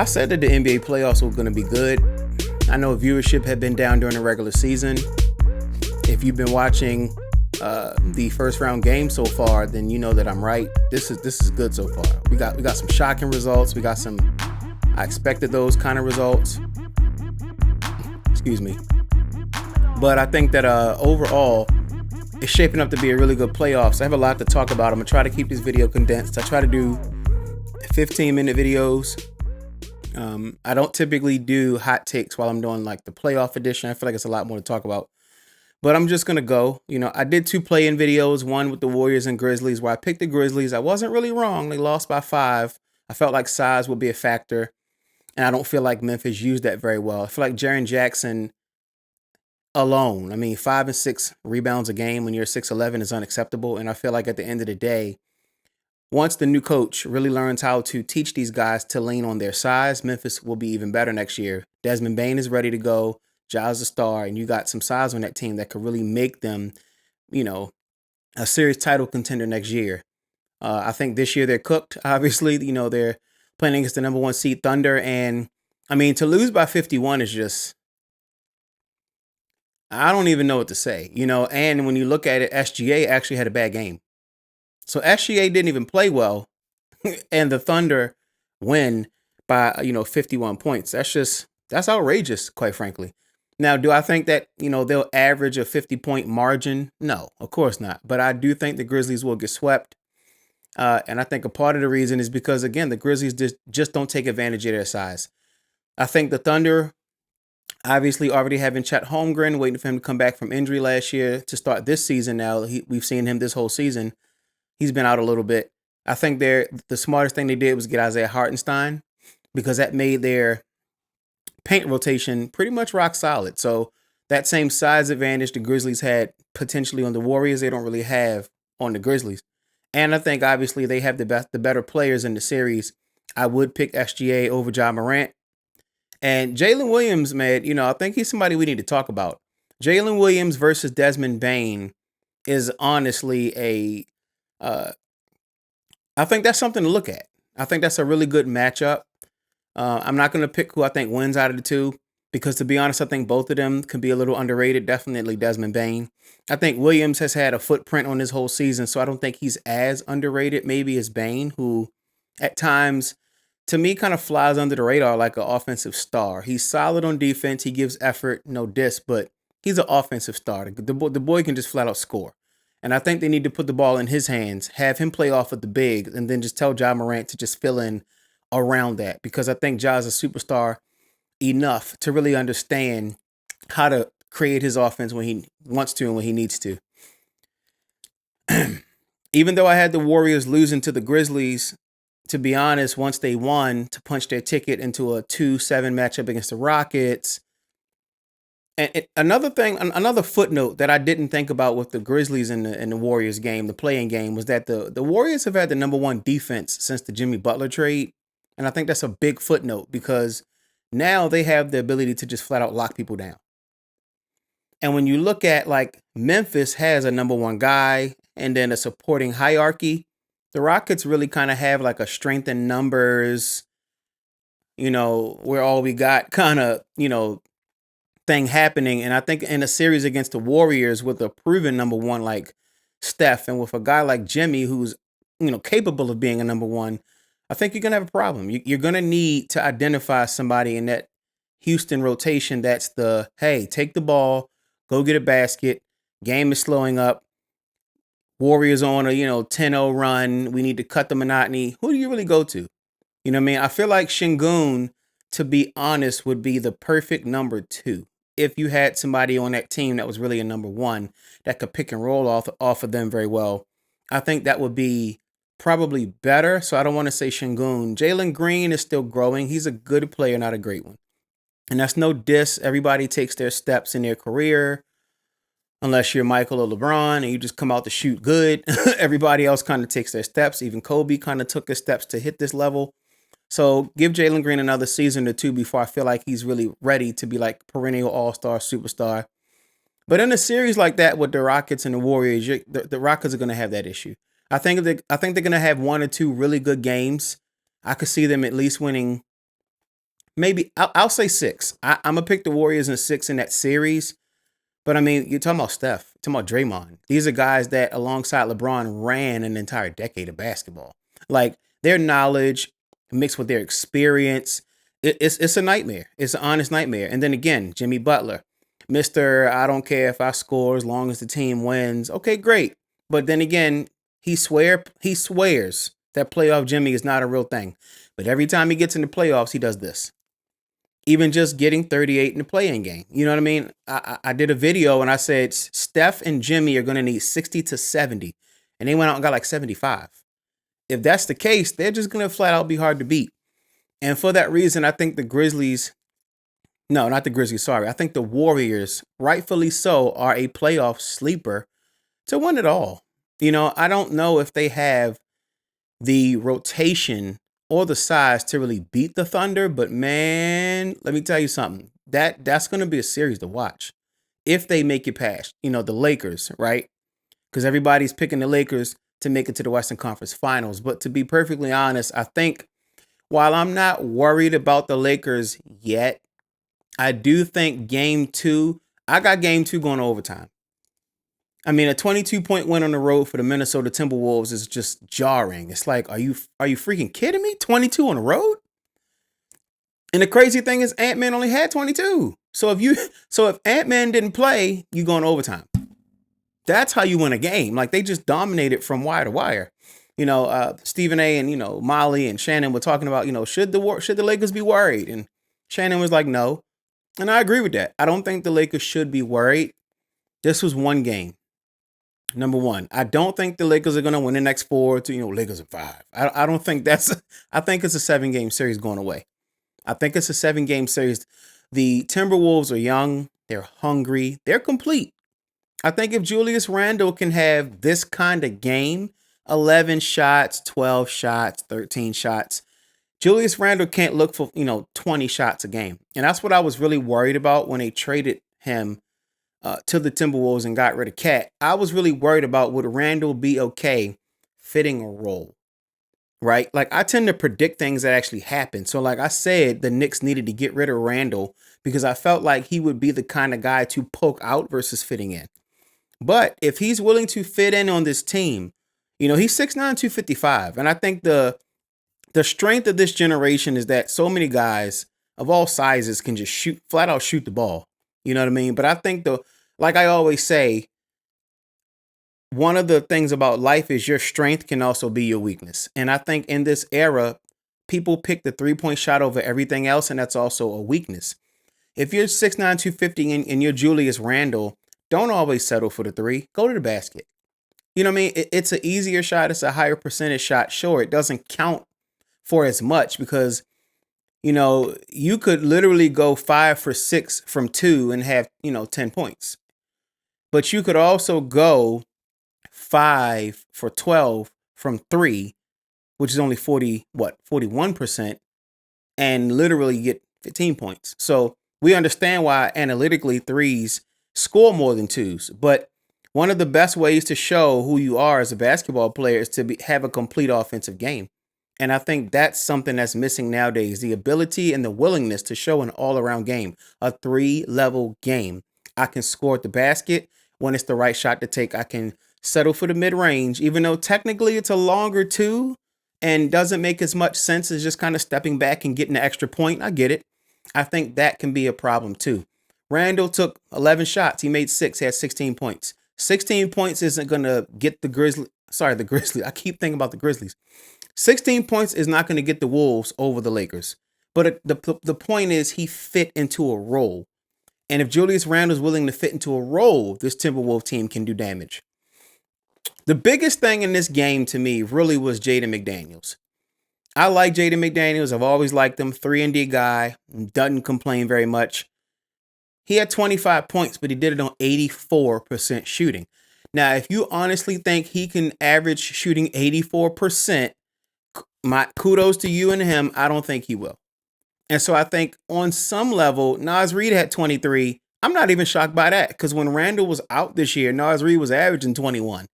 I said that the NBA playoffs were going to be good. I know viewership had been down during the regular season. If you've been watching the first round game so far, then you know that I'm right. This is good so far. We got some shocking results. I expected those kind of results. Excuse me. But I think that overall, it's shaping up to be a really good playoffs. I have a lot to talk about. I'm going to try to keep this video condensed. I try to do 15-minute videos. I don't typically do hot takes while I'm doing like the playoff edition. I feel like it's a lot more to talk about. But I'm just going to go. I did 2 play-in videos, one with the Warriors and Grizzlies, where I picked the Grizzlies. I wasn't really wrong. They lost by 5. I felt like size would be a factor. And I don't feel like Memphis used that very well. I feel like Jaren Jackson alone, 5 and 6 rebounds a game when you're 6'11" is unacceptable. And I feel like at the end of the day, once the new coach really learns how to teach these guys to lean on their size, Memphis will be even better next year. Desmond Bane is ready to go. Ja's a star, and you got some size on that team that could really make them, a serious title contender next year. I think this year they're cooked. Obviously, they're playing against the number 1 seed Thunder, and to lose by 51 is just, I don't even know what to say. And when you look at it, SGA actually had a bad game. So SGA didn't even play well, and the Thunder win by 51 points. That's outrageous, quite frankly. Now, do I think that they'll average a 50-point margin? No, of course not. But I do think the Grizzlies will get swept, and I think a part of the reason is because again the Grizzlies just don't take advantage of their size. I think the Thunder, obviously already having Chet Holmgren, waiting for him to come back from injury last year to start this season. Now we've seen him this whole season. He's been out a little bit. I think the smartest thing they did was get Isaiah Hartenstein, because that made their paint rotation pretty much rock solid. So that same size advantage the Grizzlies had potentially on the Warriors, they don't really have on the Grizzlies. And I think obviously they have the better players in the series. I would pick SGA over Ja Morant. And Jalen Williams, man, I think he's somebody we need to talk about. Jalen Williams versus Desmond Bane is honestly I think that's something to look at. I think that's a really good matchup. I'm not going to pick who I think wins out of the two, because to be honest, I think both of them can be a little underrated. Definitely Desmond Bane. I think Williams has had a footprint on this whole season, so I don't think he's as underrated maybe as Bane, who at times, to me, kind of flies under the radar like an offensive star. He's solid on defense. He gives effort, no diss, but he's an offensive star. The boy can just flat out score. And I think they need to put the ball in his hands, have him play off of the big, and then just tell Ja Morant to just fill in around that. Because I think Ja's a superstar enough to really understand how to create his offense when he wants to and when he needs to. Even though I had the Warriors losing to the Grizzlies, to be honest, once they won to punch their ticket into a 2-7 matchup against the Rockets. And another footnote that I didn't think about with the Grizzlies and the Warriors game, the play-in game, was that the Warriors have had the number 1 defense since the Jimmy Butler trade. And I think that's a big footnote, because now they have the ability to just flat out lock people down. And when you look at like Memphis has a number 1 guy and then a supporting hierarchy, the Rockets really kind of have like a strength in numbers, where all we got kind of, thing happening. And I think in a series against the Warriors with a proven number 1 like Steph, and with a guy like Jimmy who's capable of being a number 1, I think you're gonna have a problem. You're gonna need to identify somebody in that Houston rotation that's the, hey, take the ball, go get a basket, game is slowing up, Warriors on a 10-0 run, we need to cut the monotony. Who do you really go to? I feel like Şengün, to be honest, would be the perfect number 2. If you had somebody on that team that was really a number 1 that could pick and roll off of them very well, I think that would be probably better. So I don't want to say Şengün. Jalen Green is still growing. He's a good player, not a great one. And that's no diss. Everybody takes their steps in their career, unless you're Michael or LeBron and you just come out to shoot good. Everybody else kind of takes their steps. Even Kobe kind of took his steps to hit this level. So give Jalen Green another season or 2 before I feel like he's really ready to be like perennial all-star superstar. But in a series like that with the Rockets and the Warriors, the Rockets are going to have that issue. I think they're going to have 1 or 2 really good games. I could see them at least winning maybe I'll say 6. I'm gonna pick the Warriors in 6 in that series. But I mean, you're talking about Steph, you're talking about Draymond. These are guys that, alongside LeBron, ran an entire decade of basketball. Like, their knowledge mixed with their experience, it's a nightmare. It's an honest nightmare. And then again, Jimmy Butler, Mister, I don't care if I score as long as the team wins. Okay, great. But then again, he swears that playoff Jimmy is not a real thing. But every time he gets in the playoffs, he does this. Even just getting 38 in the play-in game. You know what I mean? I did a video and I said Steph and Jimmy are going to need 60 to 70. And they went out and got like 75. If that's the case, they're just going to flat out be hard to beat. And for that reason, I think the Grizzlies, no, not the Grizzlies, sorry. I think the Warriors, rightfully so, are a playoff sleeper to win it all. You know, I don't know if they have the rotation or the size to really beat the Thunder, but man, let me tell you something. That's going to be a series to watch if they make it past, the Lakers, right? Because everybody's picking the Lakers to make it to the Western Conference Finals. But to be perfectly honest, I think while I'm not worried about the Lakers yet, I do think I got game 2 going to overtime. I mean, a 22-point win on the road for the Minnesota Timberwolves is just jarring. It's like, are you freaking kidding me? 22 on the road? And the crazy thing is, Ant-Man only had 22. So if Ant-Man didn't play, you go in overtime. That's how you win a game. Like, they just dominated from wire to wire. Stephen A. and Molly and Shannon were talking about, should the Lakers be worried? And Shannon was like, no. And I agree with that. I don't think the Lakers should be worried. This was one game. Number one, I don't think the Lakers are going to win the next 4 to, Lakers in 5. I don't think I think it's a 7-game series going away. I think it's a 7-game series. The Timberwolves are young. They're hungry. They're complete. I think if Julius Randle can have this kind of game, 11 shots, 12 shots, 13 shots, Julius Randle can't look for, 20 shots a game. And that's what I was really worried about when they traded him to the Timberwolves and got rid of Cat. I was really worried about, would Randle be okay fitting a role, right? Like, I tend to predict things that actually happen. So like I said, the Knicks needed to get rid of Randle because I felt like he would be the kind of guy to poke out versus fitting in. But if he's willing to fit in on this team, he's 6'9", 255. And I think the strength of this generation is that so many guys of all sizes can just flat out shoot the ball. You know what I mean? But I think like I always say, one of the things about life is your strength can also be your weakness. And I think in this era, people pick the 3-point shot over everything else, and that's also a weakness. If you're 6'9", 250 and you're Julius Randle, don't always settle for the 3. Go to the basket. You know what I mean? It's an easier shot. It's a higher percentage shot. Sure, it doesn't count for as much because you could literally go 5 for 6 from 2 and have, 10 points. But you could also go 5 for 12 from 3, which is only 41%, and literally get 15 points. So we understand why analytically 3s score more than 2s. But one of the best ways to show who you are as a basketball player is to have a complete offensive game. And I think that's something that's missing nowadays, the ability and the willingness to show an all-around game, a 3-level game. I can score at the basket when it's the right shot to take. I can settle for the mid-range, even though technically it's a longer 2 and doesn't make as much sense as just kind of stepping back and getting an extra point. I get it. I think that can be a problem too. Randle took 11 shots. He made 6. He had 16 points. 16 points isn't going to get the Grizzlies. I keep thinking about the Grizzlies. 16 points is not going to get the Wolves over the Lakers. But the point is he fit into a role. And if Julius Randle is willing to fit into a role, this Timberwolves team can do damage. The biggest thing in this game to me really was Jaden McDaniels. I like Jaden McDaniels. I've always liked him. 3-and-D guy. Doesn't complain very much. He had 25 points, but he did it on 84% shooting. Now, if you honestly think he can average shooting 84%, my kudos to you and him. I don't think he will. And so I think on some level, Naz Reid had 23. I'm not even shocked by that because when Randle was out this year, Naz Reid was averaging 21.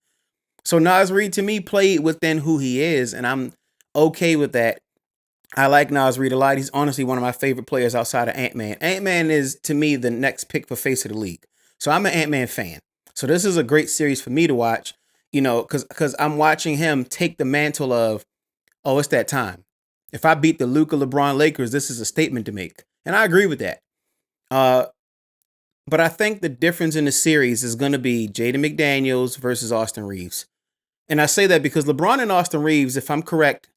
So Naz Reid to me played within who he is, and I'm okay with that. I like Nas Reed a lot. He's honestly one of my favorite players outside of Ant-Man. Ant-Man is, to me, the next pick for face of the league. So I'm an Ant-Man fan. So this is a great series for me to watch, because I'm watching him take the mantle of, oh, it's that time. If I beat the Luka LeBron Lakers, this is a statement to make. And I agree with that. Uh, but I think the difference in the series is going to be Jaden McDaniels versus Austin Reeves. And I say that because LeBron and Austin Reeves, if I'm correct,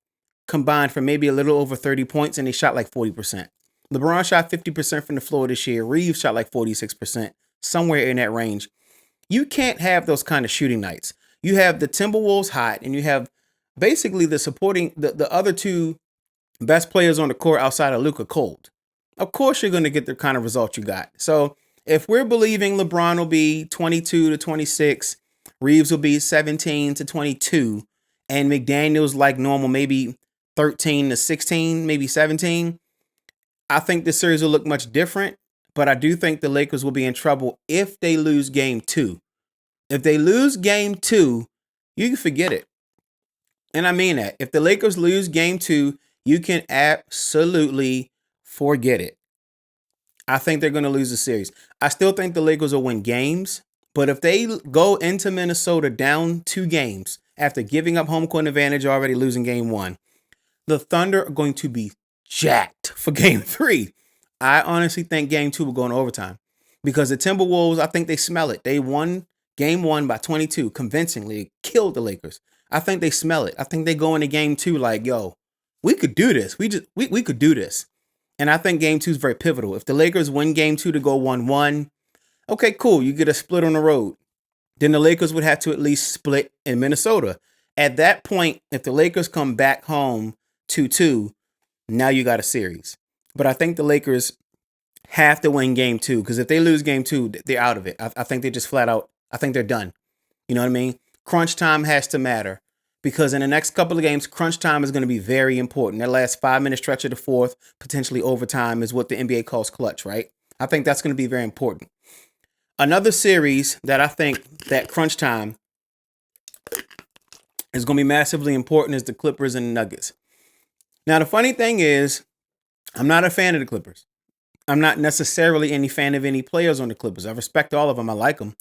combined for maybe a little over 30 points, and they shot like 40%. LeBron shot 50% from the floor this year. Reeves shot like 46%, somewhere in that range. You can't have those kind of shooting nights. You have the Timberwolves hot, and you have basically the other two best players on the court outside of Luka cold. Of course, you're going to get the kind of result you got. So if we're believing LeBron will be 22 to 26, Reeves will be 17 to 22, and McDaniels like normal, maybe 13 to 16, maybe 17, I think the series will look much different. But I do think the Lakers will be in trouble if they lose game two. If they lose game two, you can forget it. And I mean that. If the Lakers lose game two, you can absolutely forget it. I think they're going to lose the series. I still think the Lakers will win games, but if they go into Minnesota down 2 games after giving up home court advantage, already losing game 1, the Thunder are going to be jacked for game 3. I honestly think game 2 will go in overtime because the Timberwolves, I think they smell it. They won game 1 by 22 convincingly, killed the Lakers. I think they smell it. I think they go into game 2 like, yo, we could do this. We could do this. And I think game 2 is very pivotal. If the Lakers win game 2 to go 1-1, okay, cool. You get a split on the road. Then the Lakers would have to at least split in Minnesota. At that point, if the Lakers come back home 2-2, now you got a series. But I think the Lakers have to win game 2 because if they lose game 2, they're out of it. I think they just flat out, I think they're done. You know what I mean? Crunch time has to matter because in the next couple of games, crunch time is going to be very important. That last 5-minute stretch of the fourth, potentially overtime, is what the NBA calls clutch, right? I think that's going to be very important. Another series that I think that crunch time is going to be massively important is the Clippers and the Nuggets. Now, the funny thing is, I'm not a fan of the Clippers. I'm not necessarily any fan of any players on the Clippers. I respect all of them. I like them.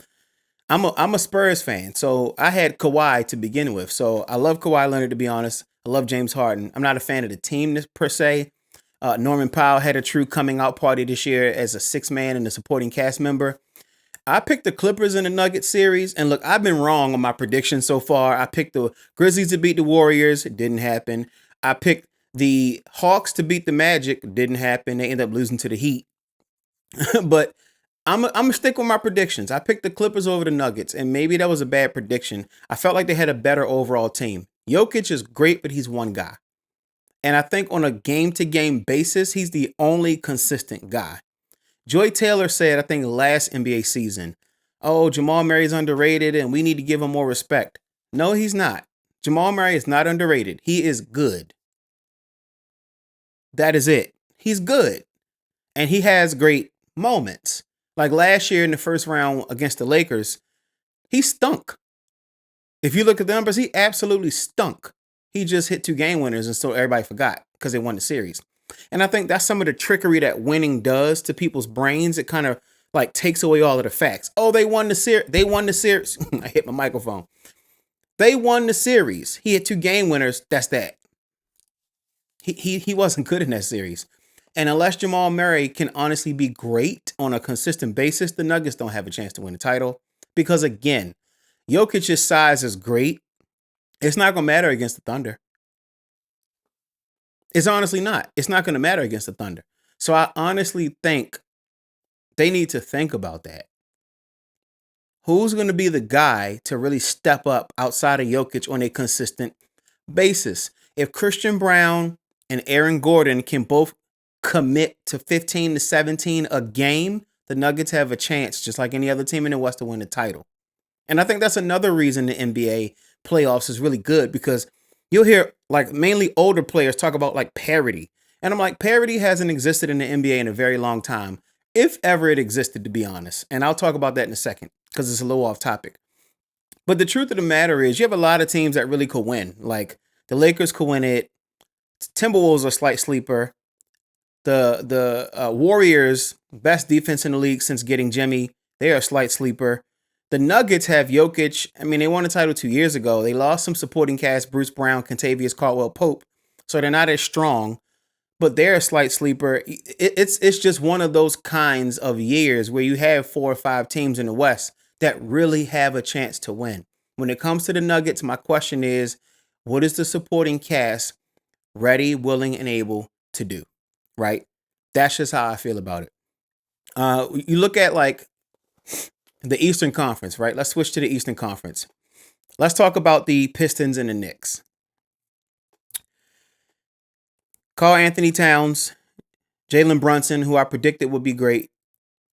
I'm a Spurs fan, so I had Kawhi to begin with. So I love Kawhi Leonard, to be honest. I love James Harden. I'm not a fan of the team per se. Norman Powell had a true coming out party this year as a 6-man and a supporting cast member. I picked the Clippers in the Nuggets series, and look, I've been wrong on my predictions so far. I picked the Grizzlies to beat the Warriors. It didn't happen. I picked the Hawks to beat the Magic. It didn't happen. They ended up losing to the Heat. But I'm gonna stick with my predictions. I picked the Clippers over the Nuggets, and maybe that was a bad prediction. I felt like they had a better overall team. Jokic is great, but he's one guy. And I think on a game-to-game basis, he's the only consistent guy. Joy Taylor said, I think last NBA season, oh, Jamal Murray is underrated and we need to give him more respect. No, he's not. Jamal Murray is not underrated. He is good. That is it. He's good. And he has great moments. Like last year in the first round against the Lakers, he stunk. If you look at the numbers, he absolutely stunk. He just hit 2 game winners and so everybody forgot because they won the series. And I think that's some of the trickery that winning does to people's brains. It kind of like takes away all of the facts. Oh, they won the series. They won the series. I hit my microphone. They won the series. He had 2 game winners. That's that. He wasn't good in that series. And unless Jamal Murray can honestly be great on a consistent basis, the Nuggets don't have a chance to win the title. Because again, Jokic's size is great. It's not going to matter against the Thunder. It's honestly not. It's not going to matter against the Thunder. So I honestly think they need to think about that. Who's going to be the guy to really step up outside of Jokic on a consistent basis? If Christian Brown and Aaron Gordon can both commit to 15 to 17 a game, the Nuggets have a chance, just like any other team in the West, to win the title. And I think that's another reason the NBA playoffs is really good because you'll hear like mainly older players talk about like parity. And I'm like, parity hasn't existed in the NBA in a very long time, if ever it existed, to be honest. And I'll talk about that in a second because it's a little off topic. But the truth of the matter is you have a lot of teams that really could win. Like the Lakers could win it. Timberwolves are a slight sleeper. The Warriors, best defense in the league since getting Jimmy, they are a slight sleeper. The Nuggets have Jokic. I mean, they won the title 2 years ago. They lost some supporting cast, Bruce Brown, Contavious Caldwell-Pope, so they're not as strong, but they're a slight sleeper. It's just one of those kinds of years where you have 4 or 5 teams in the West that really have a chance to win. When it comes to the Nuggets, my question is, what is the supporting cast ready, willing, and able to do? Right? That's just how I feel about it. You look at like the Eastern Conference, right? Let's switch to the Eastern Conference. Let's talk about the Pistons and the Knicks. Karl Anthony Towns, Jalen Brunson, who I predicted would be great,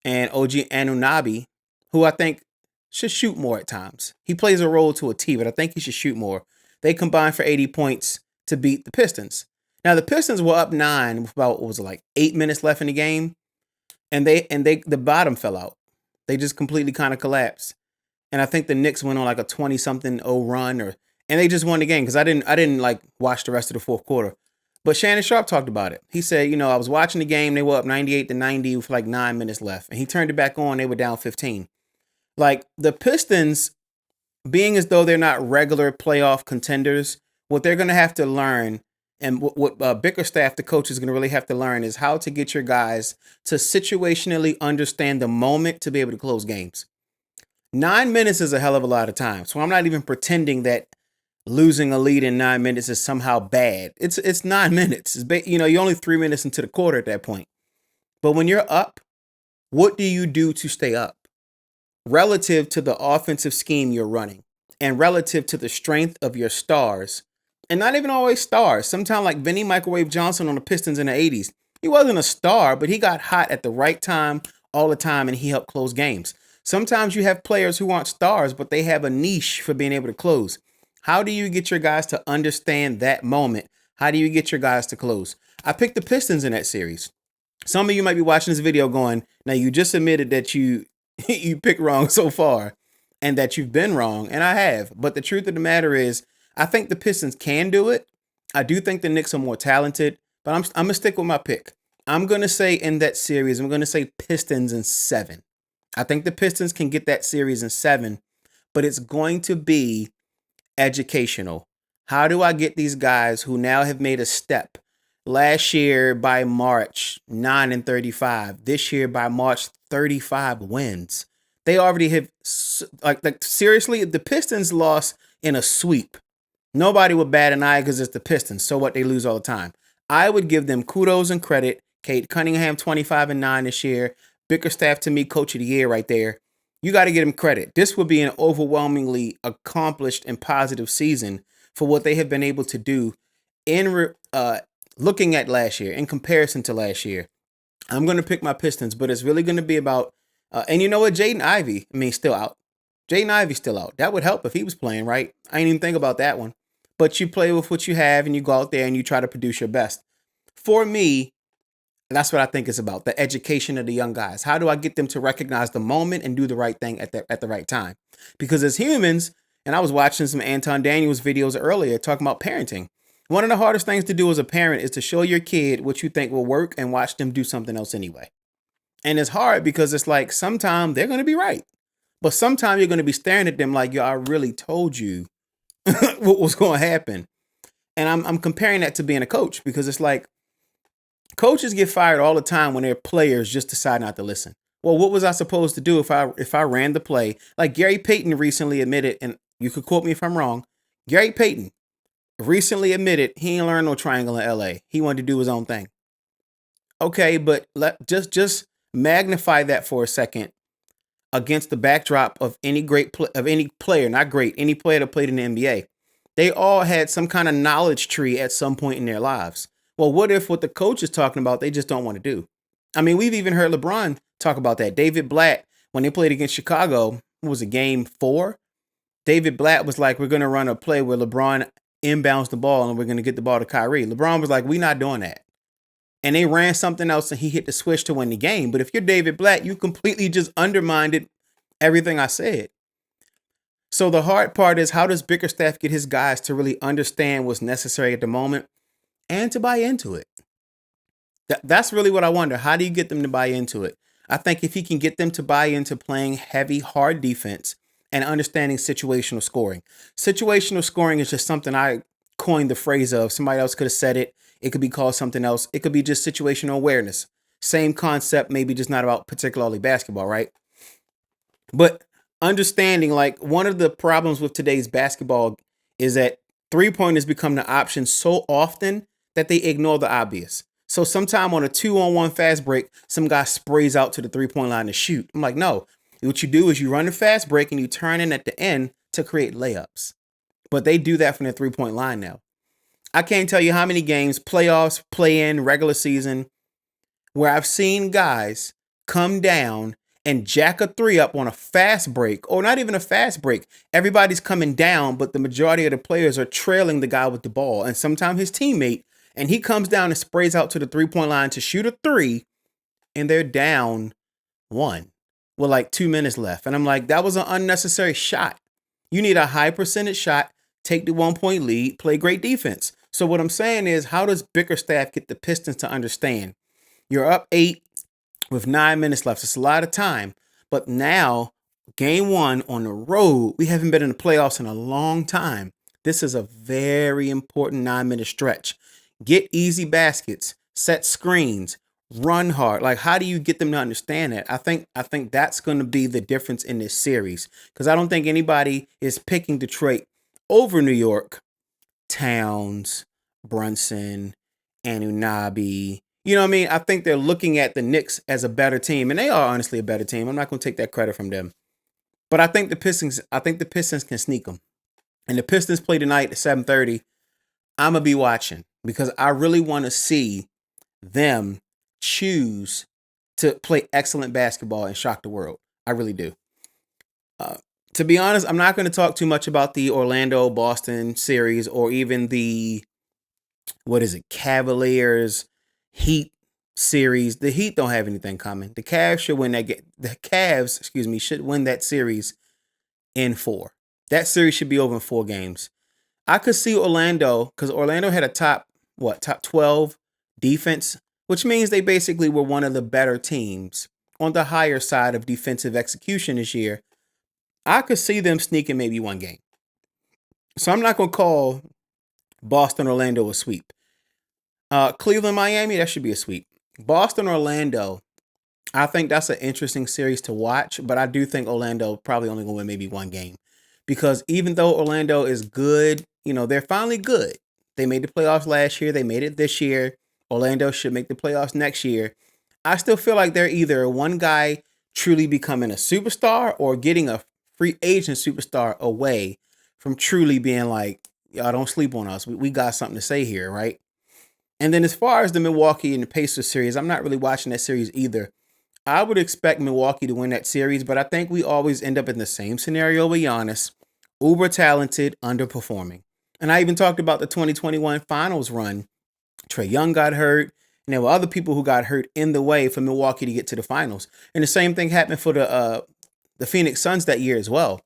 and OG Anunoby, who I think should shoot more at times. He plays a role to a T, but I think he should shoot more. They combined for 80 points to beat the Pistons. Now the Pistons were up 9 with about, what was it, like 8 minutes left in the game, and the bottom fell out. They just completely kind of collapsed. And I think the Knicks went on like a 20-something run, and they just won the game because I didn't like watch the rest of the fourth quarter. But Shannon Sharp talked about it. He said, I was watching the game. They were up 98-90 with like 9 minutes left, and he turned it back on. They were down 15. Like the Pistons, being as though they're not regular playoff contenders, what they're going to have to learn, and what Bickerstaff, the coach, is going to really have to learn is how to get your guys to situationally understand the moment to be able to close games. 9 minutes is a hell of a lot of time. So I'm not even pretending that losing a lead in 9 minutes is somehow bad. It's 9 minutes. You're only 3 minutes into the quarter at that point. But when you're up, what do you do to stay up? Relative to the offensive scheme you're running and relative to the strength of your stars, and not even always stars. Sometimes like Vinny Microwave Johnson on the Pistons in the 80s. He wasn't a star, but he got hot at the right time all the time, and he helped close games. Sometimes you have players who aren't stars, but they have a niche for being able to close. How do you get your guys to understand that moment? How do you get your guys to close? I picked the Pistons in that series. Some of you might be watching this video going, now you just admitted that you picked wrong so far and that you've been wrong, and I have. But the truth of the matter is, I think the Pistons can do it. I do think the Knicks are more talented, but I'm going to stick with my pick. I'm going to say in that series, I'm going to say Pistons in 7. I think the Pistons can get that series in 7, but it's going to be educational. How do I get these guys who now have made a step? Last year by March, 9-35. This year by March, 35 wins. They already have, like seriously, the Pistons lost in a sweep. Nobody would bat an eye because it's the Pistons. So what? They lose all the time. I would give them kudos and credit. Kate Cunningham, 25-9 this year. Bickerstaff, to me, coach of the year right there. You got to give them credit. This would be an overwhelmingly accomplished and positive season for what they have been able to do in looking at last year, in comparison to last year. I'm going to pick my Pistons, but it's really going to be about, and you know what, Jaden Ivey, still out. Jaden Ivey's still out. That would help if he was playing, right? I didn't even think about that one. But you play with what you have, and you go out there and you try to produce your best. For me, that's what I think it's about, the education of the young guys. How do I get them to recognize the moment and do the right thing at the right time? Because as humans, and I was watching some Anton Daniels videos earlier talking about parenting. One of the hardest things to do as a parent is to show your kid what you think will work and watch them do something else anyway. And it's hard because it's like sometimes they're going to be right. But sometimes you're going to be staring at them like, yo, I really told you what was going to happen. And I'm comparing that to being a coach because it's like coaches get fired all the time when their players just decide not to listen. Well, what was I supposed to do if I ran the play? Like Gary Payton recently admitted, and you could quote me if I'm wrong, Gary Payton recently admitted he ain't learned no triangle in LA. He wanted to do his own thing. Okay, but just magnify that for a second against the backdrop of any any player that played in the NBA. They all had some kind of knowledge tree at some point in their lives. Well, what if what the coach is talking about, they just don't want to do? I mean, we've even heard LeBron talk about that. David Blatt, when they played against Chicago, what was it, game 4? David Blatt was like, we're going to run a play where LeBron inbounds the ball and we're going to get the ball to Kyrie. LeBron was like, we're not doing that. And they ran something else and he hit the switch to win the game. But if you're David Blatt, you completely just undermined everything I said. So the hard part is, how does Bickerstaff get his guys to really understand what's necessary at the moment? and to buy into it. That's really what I wonder. How do you get them to buy into it? I think if he can get them to buy into playing heavy, hard defense and understanding situational scoring. Situational scoring is just something I coined the phrase of. Somebody else could have said it. It could be called something else. It could be just situational awareness. Same concept, maybe just not about particularly basketball, right? But understanding, like, one of the problems with today's basketball is that three-pointers become the option so often that they ignore the obvious. So sometime on a 2-on-1 fast break, some guy sprays out to the three-point line to shoot. I'm like, no. What you do is you run the fast break and you turn in at the end to create layups. But they do that from the three-point line now. I can't tell you how many games, playoffs, play-in, regular season, where I've seen guys come down and jack a three up on a fast break, or not even a fast break. Everybody's coming down, but the majority of the players are trailing the guy with the ball. And sometimes his teammate, and he comes down and sprays out to the three-point line to shoot a three, and they're down one with like 2 minutes left. And I'm like, that was an unnecessary shot. You need a high percentage shot, take the 1-point lead, play great defense. So what I'm saying is, how does Bickerstaff get the Pistons to understand? You're up 8 with 9 minutes left. It's a lot of time. But now, game 1 on the road, we haven't been in the playoffs in a long time. This is a very important 9-minute stretch. Get easy baskets, set screens, run hard. Like, how do you get them to understand that? I think that's going to be the difference in this series, because I don't think anybody is picking Detroit over New York. Towns, Brunson, Anunoby. You know what I mean? I think they're looking at the Knicks as a better team, and they are honestly a better team. I'm not going to take that credit from them. But I think the Pistons can sneak them. And the Pistons play tonight at 7:30. I'm going to be watching because I really want to see them choose to play excellent basketball and shock the world. I really do. To be honest, I'm not going to talk too much about the Orlando-Boston series or even the, Cavaliers Heat series. The Heat don't have anything coming. The Cavs should win that game. The Cavs, should win that series in 4. That series should be over in 4 games. I could see Orlando, because Orlando had a top 12 defense, which means they basically were one of the better teams on the higher side of defensive execution this year. I could see them sneaking maybe 1 game. So I'm not going to call Boston-Orlando a sweep. Cleveland-Miami, that should be a sweep. Boston-Orlando, I think that's an interesting series to watch, but I do think Orlando probably only going to win maybe 1 game. Because even though Orlando is good, they're finally good. They made the playoffs last year. They made it this year. Orlando should make the playoffs next year. I still feel like they're either one guy truly becoming a superstar or getting a free agent superstar away from truly being like, y'all don't sleep on us. We got something to say here, right? And then as far as the Milwaukee and the Pacers series, I'm not really watching that series either. I would expect Milwaukee to win that series, but I think we always end up in the same scenario with Giannis. Uber talented, underperforming. And I even talked about the 2021 finals run. Trae Young got hurt, and there were other people who got hurt in the way for Milwaukee to get to the finals. And the same thing happened for the Phoenix Suns that year as well.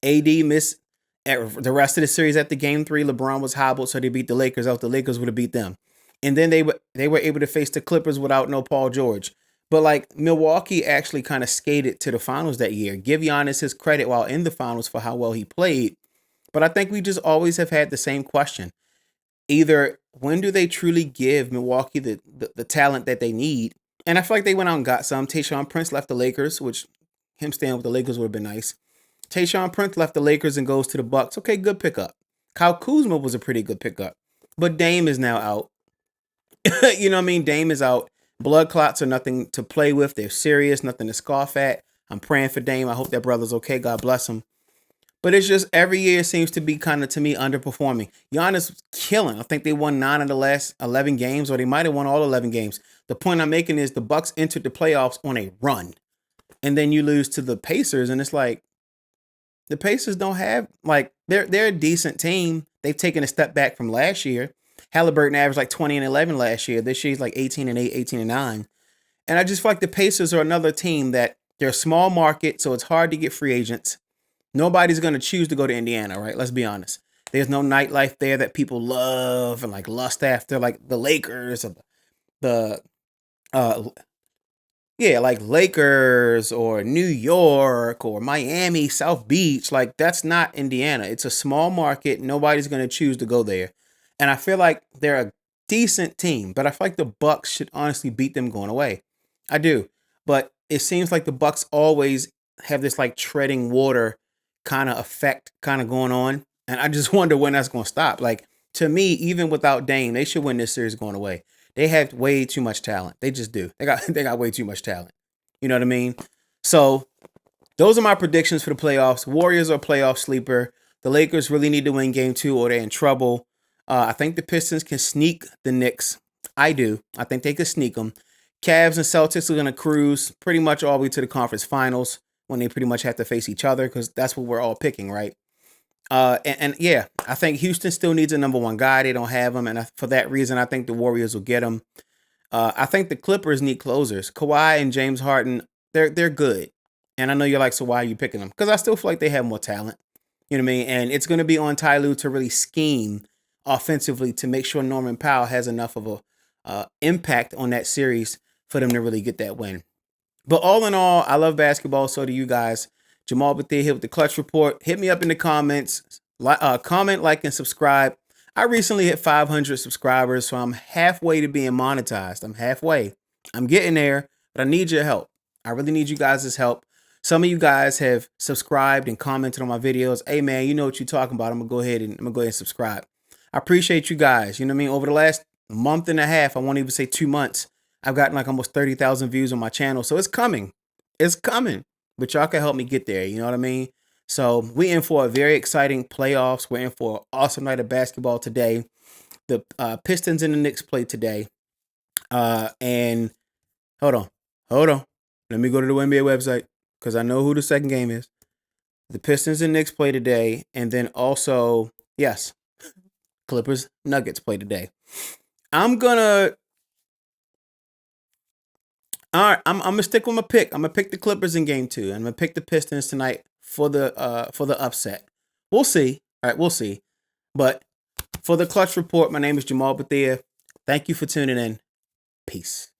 AD missed the rest of the series at the game 3. LeBron was hobbled, so they beat the Lakers out. The Lakers would have beat them. And then they were able to face the Clippers without no Paul George. But like Milwaukee actually kind of skated to the finals that year. Give Giannis his credit while in the finals for how well he played. But I think we just always have had the same question. Either when do they truly give Milwaukee the talent that they need? And I feel like they went out and got some. Tayshaun Prince left the Lakers, which him staying with the Lakers would have been nice. Tayshaun Prince left the Lakers and goes to the Bucks. Okay, good pickup. Kyle Kuzma was a pretty good pickup. But Dame is now out. You know what I mean? Dame is out. Blood clots are nothing to play with. They're serious, nothing to scoff at. I'm praying for Dame. I hope that brother's okay. God bless him. But it's just every year seems to be kind of, to me, underperforming. Giannis was killing. I think they won 9 of the last 11 games, or they might have won all 11 games. The point I'm making is the Bucks entered the playoffs on a run. And then you lose to the Pacers, and it's like, the Pacers don't have, like, they're a decent team. They've taken a step back from last year. Halliburton averaged like 20 and 11 last year. This year he's like 18 and 8, 18 and 9. And I just feel like the Pacers are another team that they're a small market, so it's hard to get free agents. Nobody's going to choose to go to Indiana, right? Let's be honest. There's no nightlife there that people love and like lust after, like the Lakers or the uh yeah, like Lakers or New York or Miami, South Beach. Like that's not Indiana. It's a small market. Nobody's going to choose to go there. And I feel like they're a decent team, but I feel like the Bucks should honestly beat them going away. I do. But it seems like the Bucks always have this like treading water kind of effect kind of going on. And I just wonder when that's going to stop. Like to me, even without Dame, they should win this series going away. They have way too much talent. They just do. They got way too much talent. You know what I mean? So those are my predictions for the playoffs. Warriors are a playoff sleeper. The Lakers really need to win game 2 or they're in trouble. I think the Pistons can sneak the Knicks. I do. I think they could sneak them. Cavs and Celtics are going to cruise pretty much all the way to the conference finals when they pretty much have to face each other because that's what we're all picking, right? And yeah, I think Houston still needs a number one guy. They don't have him. And for that reason, I think the Warriors will get him. I think the Clippers need closers. Kawhi and James Harden, they're good. And I know you're like, so why are you picking them? Because I still feel like they have more talent. You know what I mean? And it's going to be on Ty Lue to really scheme offensively to make sure Norman Powell has enough of a impact on that series for them to really get that win. But all in all, I love basketball. So do you guys. Jamaal Bethea here with the Clutch Report. Hit me up in the comments. Comment, like, and subscribe. I recently hit 500 subscribers, so I'm halfway to being monetized. I'm halfway. I'm getting there, but I need your help. I really need you guys' help. Some of you guys have subscribed and commented on my videos. Hey man, you know what you're talking about. I'm gonna go ahead and subscribe. I appreciate you guys. You know what I mean? Over the last month and a half, I won't even say 2 months, I've gotten like almost 30,000 views on my channel. So it's coming. It's coming. But y'all can help me get there. You know what I mean? So we in for a very exciting playoffs. We're in for an awesome night of basketball today. The Pistons and the Knicks play today. And hold on. Let me go to the NBA website because I know who the second game is. The Pistons and Knicks play today. And then also, yes, Clippers Nuggets play today. All right, I'm gonna stick with my pick. I'm gonna pick the Clippers in game 2. I'm gonna pick the Pistons tonight for the upset. We'll see. All right, we'll see. But for the Clutch Report, my name is Jamaal Bethea. Thank you for tuning in. Peace.